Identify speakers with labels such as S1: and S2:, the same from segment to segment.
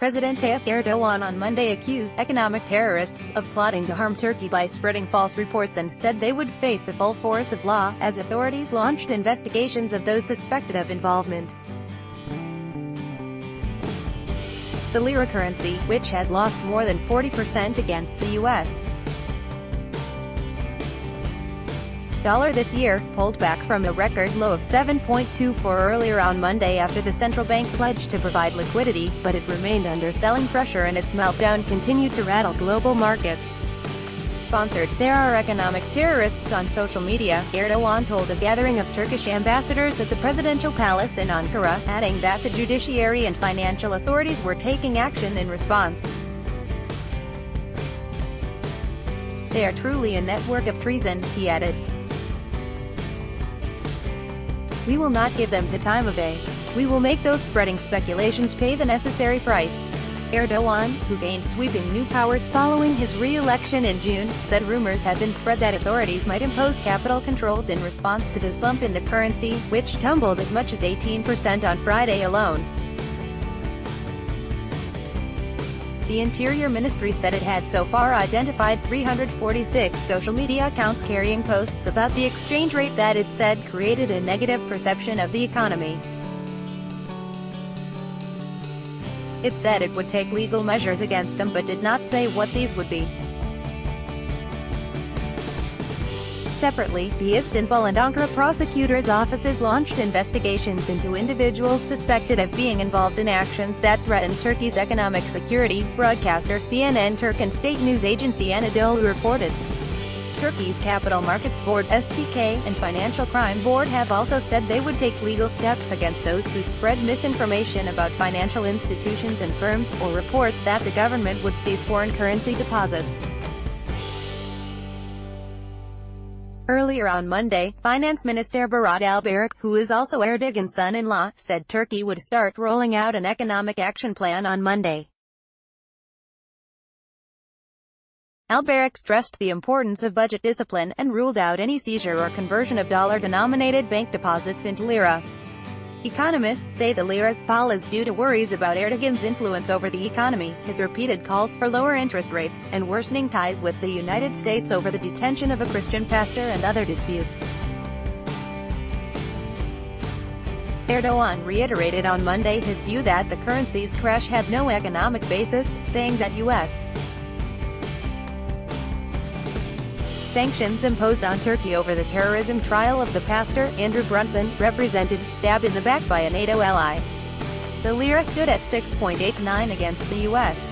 S1: President Tayyip Erdogan on Monday accused economic terrorists of plotting to harm Turkey by spreading false reports and said they would face the full force of law, as authorities launched investigations of those suspected of involvement. The lira currency, which has lost more than 40% against the U.S. dollar this year, pulled back from a record low of 7.24 earlier on Monday after the central bank pledged to provide liquidity, but it remained under selling pressure and its meltdown continued to rattle global markets. Sponsored, "There are economic terrorists on social media," Erdogan told a gathering of Turkish ambassadors at the presidential palace in Ankara, adding that the judiciary and financial authorities were taking action in response. "They are truly a network of treason," he added. "We will not give them the time of day. We will make those spreading speculations pay the necessary price." Erdogan, who gained sweeping new powers following his re-election in June, said rumors had been spread that authorities might impose capital controls in response to the slump in the currency, which tumbled as much as 18% on Friday alone. The Interior Ministry said it had so far identified 346 social media accounts carrying posts about the exchange rate that it said created a negative perception of the economy. It said it would take legal measures against them but did not say what these would be. Separately, the Istanbul and Ankara prosecutors' offices launched investigations into individuals suspected of being involved in actions that threatened Turkey's economic security, broadcaster CNN Turk and state news agency Anadolu reported. Turkey's Capital Markets Board (SPK) and Financial Crime Board have also said they would take legal steps against those who spread misinformation about financial institutions and firms, or reports that the government would seize foreign currency deposits. Earlier on Monday, Finance Minister Berat Albayrak, who is also Erdogan's son-in-law, said Turkey would start rolling out an economic action plan on Monday. Albayrak stressed the importance of budget discipline, and ruled out any seizure or conversion of dollar-denominated bank deposits into lira. Economists say the lira's fall is due to worries about Erdogan's influence over the economy, his repeated calls for lower interest rates, and worsening ties with the United States over the detention of a Christian pastor and other disputes. Erdogan reiterated on Monday his view that the currency's crash had no economic basis, saying that U.S. sanctions imposed on Turkey over the terrorism trial of the pastor, Andrew Brunson, represented stabbed in the back by a NATO ally. The lira stood at 6.89 against the U.S.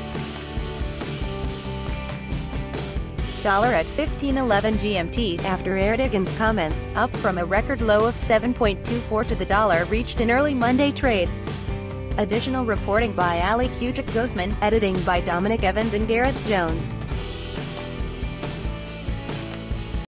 S1: dollar at 15:11 GMT, after Erdogan's comments, up from a record low of 7.24 to the dollar reached in early Monday trade. Additional reporting by Ali Kucik Gosman, editing by Dominic Evans and Gareth Jones.